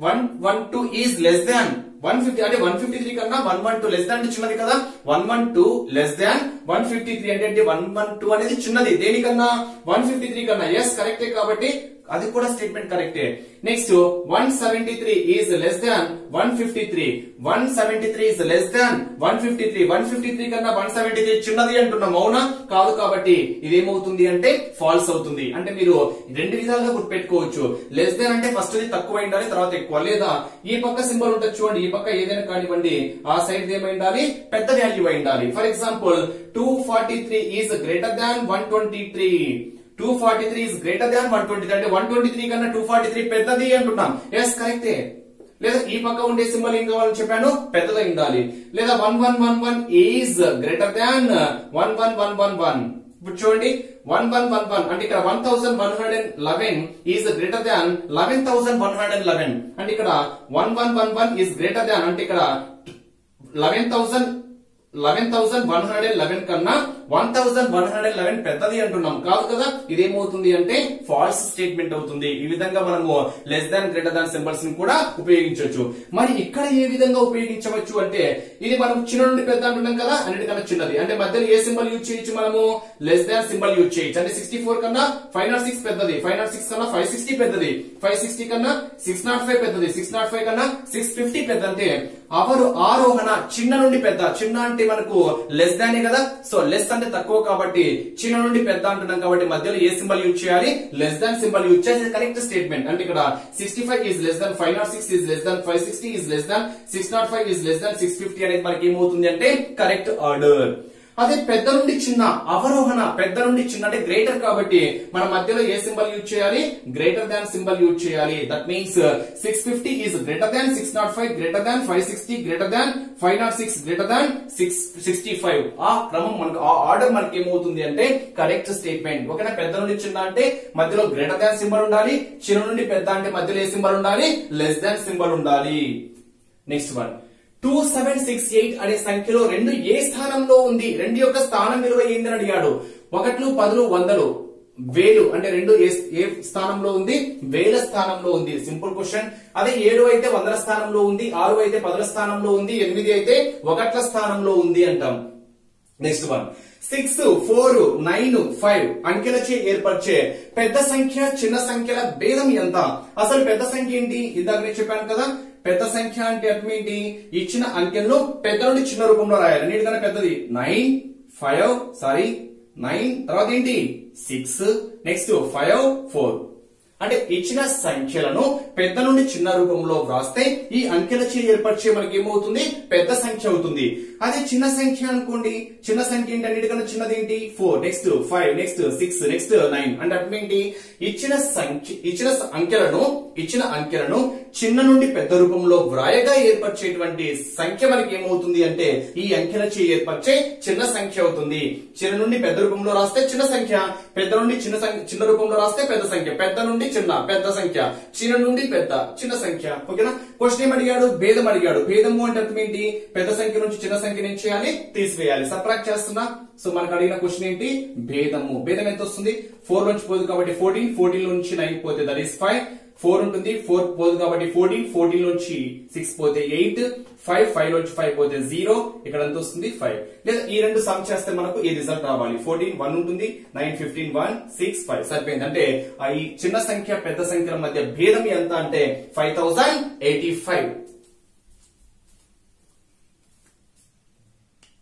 112 is less than 150 అంటే 153 కన్నా 112 లెస్ దాన్ అంటే చిన్నది కదా. 112 లెస్ దాన్ 153 అంటే 112 అనేది చిన్నది దేనికన్నా 153 కన్నా. ఎస్ కరెక్టే. కాబట్టి అది కూడా స్టేట్మెంట్ కరెక్టే. Next 173 is less than 153. 173 is less than 153. 153 కన్నా 173 చిన్నది అంటున్నాం, అవునా? కాదు. కాబట్టి ఇదేమవుతుంది అంటే ఫాల్స్ అవుతుంది. అంటే మీరు రెండు విధాలుగా గుర్తుపెట్టుకోవచ్చు. లెస్ దాన్ అంటే ఫస్ట్ తక్కువ ఉండాలి, తర్వాత ఎక్కువ. లేదా ఈ పక్క సింబల్ ఉంటుంది చూడండి, ఈ పక్క ఏదైనా కానివ్వండి, ఆ సైడ్ ఏమై ఉండాలి, పెద్ద వాల్యూ అయి ఉండాలి. For example 243 is greater than 123. 243 is greater than 123 అంటే 123 కన్నా 243 పెద్దది అంటున్నాం. ఎస్, కరెక్టే. లేదా ఈ పక్క ఉండే సింబల్ ఏం కావాలని చెప్పాను, పెద్దది ఉండాలి. లేదా 1111 is greater than 11111. ఇప్పుడు చూడండి 1111 అంటే ఇక్కడ 1111 is greater than 11111. అంటే ఇక్కడ 1111 is greater than అంటే ఇక్కడ 1111 కన్నా 1111 పెద్దది అంటున్నాం, కాదు కదా? ఇదేమవుతుంది అంటే ఫాల్స్ స్టేట్మెంట్ అవుతుంది. ఈ విధంగా మనము less than greater than symbols ని కూడా ఉపయోగించవచ్చు. మరి ఇక్కడ ఏ విధంగా ఉపయోగించవచ్చు అంటే, ఇది మనం చిన్న నుండి పెద్ద అంటున్నాం కదా, అన్నిటికన్నా చిన్నది. అంటే మధ్యలో ఏ సింబల్ యూజ్ చేయొచ్చు, మనము లెస్ దాన్ సింబల్ యూజ్ చేయొచ్చు. అంటే 64 కన్నా 506 పెద్దది, 506 కన్నా 560 పెద్దది, 560 కన్నా 605 పెద్దది, 605 కన్నా 650 పెద్ద. అంటే ఆరోహణ చిన్న నుండి పెద్ద. చిన్న అంటే మనకు లెస్ దానే కదా, సో లెస్ అంటే తక్కువ కాబట్టి చిన్న నుండి పెద్ద అంటున్నాం కాబట్టి మధ్యలో ఏ సింబల్ యూజ్ చేయాలి, లెస్ దాన్ సింబల్ యూజ్ చేయాలి. Correct statement. అంటే ఇక్కడ 65 is less than 506 is less than 560 is less than 605 is less than 650 అనేది మనకి ఏమవుతుంది అంటే కరెక్ట్ ఆర్డర్. అదే పెద్ద నుండి చిన్న, అవరోహణ పెద్ద నుండి చిన్న అంటే గ్రేటర్ కాబట్టి మన మధ్యలో ఏ సింబల్ యూజ్ చేయాలి, గ్రేటర్ దాన్ సింబల్ యూజ్ చేయాలి. That means 650 is greater than 605, greater than 560, greater than 506, greater than 665. ఆ క్రమం మనకు, ఆ ఆర్డర్ మనకి ఏమవుతుంది అంటే కరెక్ట్ స్టేట్మెంట్. ఓకేనా? పెద్ద నుండి చిన్న అంటే మధ్యలో గ్రేటర్ దాన్ సింబల్ ఉండాలి, చిన్న నుండి పెద్ద అంటే మధ్యలో ఏ సింబల్ ఉండాలి, లెస్ దాన్ సింబల్ ఉండాలి. నెక్స్ట్ వన్ 2768 అనే సంఖ్యలో 2 ఏ స్థానంలో ఉంది, 2 యొక్క స్థానం విలువ ఏందని అడిగాడు. 1లు 10లు 100లు వేలు అంటే 2 ఏ స్థానంలో ఉంది, వేల స్థానంలో ఉంది. Simple question. అదే 7 అయితే 100ల స్థానంలో ఉంది, 6 అయితే 10ల స్థానంలో ఉంది, 8 అయితే 1ల స్థానంలో ఉంది అంటాం. నెక్స్ట్ వన్ 6, 4, 9, 5 అంకెలచే ఏర్పరిచే పెద్ద సంఖ్య చిన్న సంఖ్యల భేదం ఎంత? అసలు పెద్ద సంఖ్య ఏంటి, ఇందాక నేను చెప్పాను కదా. పెద్ద సంఖ్య అంటే అర్థం ఏంటి, ఇచ్చిన అంకెలను పెద్ద నుండి చిన్న రూపంలో రాయాలి. అన్నిటికన్నా పెద్దది 9 తర్వాత ఏంటి 6, నెక్స్ట్ 5, 4. అంటే ఇచ్చిన సంఖ్యలను పెద్ద నుండి చిన్న రూపంలో వ్రాస్తే ఈ అంకెలచే ఏర్పరిచే మనకి ఏమవుతుంది, పెద్ద సంఖ్య అవుతుంది. అదే చిన్న సంఖ్య అనుకోండి, చిన్న సంఖ్య ఏంటి, అన్నిటికన్నా చిన్నది ఏంటి 4, నెక్స్ట్ 5, నెక్స్ట్ 6, నెక్స్ట్ 9. అంటే అర్థం ఏంటి, ఇచ్చిన అంకెలను చిన్న నుండి పెద్ద రూపంలో వ్రాయగా ఏర్పరిచేటువంటి సంఖ్య మనకి ఏమవుతుంది అంటే ఈ అంకెలచే ఏర్పరిచే చిన్న సంఖ్య అవుతుంది. చిన్న నుండి పెద్ద రూపంలో రాస్తే చిన్న సంఖ్య, పెద్ద నుండి చిన్న రూపంలో రాస్తే పెద్ద సంఖ్య, పెద్ద నుండి చిన్న పెద్ద సంఖ్య, చిన్న నుండి పెద్ద చిన్న సంఖ్య. ఓకేనా? క్వశ్చన్ ఏం అడిగాడు, భేదం అడిగాడు. భేదము అంటే అర్థం ఏంటి, పెద్ద సంఖ్య నుంచి చిన్న సంఖ్యను ఏం చేయాలి, తీసివేయాలి. సబ్ట్రాక్ట్ చేస్తున్నా. సో మనకు అడిగిన క్వశ్చన్ ఏంటి, భేదము. భేదం ఎంత వస్తుంది, 4 నుంచి పోదు కాబట్టి 14, 14 నుంచి 9 పోతే దట్ ఈస్ 5, 4 ఉంటుంది, 4 పోదు కాబట్టి 14, 14 నుంచి 6 పోతే 8, 5 నుంచి 5 పోతే 0, ఇక్కడ ఎంత వస్తుంది 5. లేదా ఈ రెండు సమ్ చేస్తే మనకు ఈ రిజల్ట్ రావాలి. 14 1 ఉంటుంది, 9 15 1 6 5 సరిపోయింది. అంటే ఈ చిన్న సంఖ్య పెద్ద సంఖ్యల మధ్య భేదం ఎంత అంటే 5085.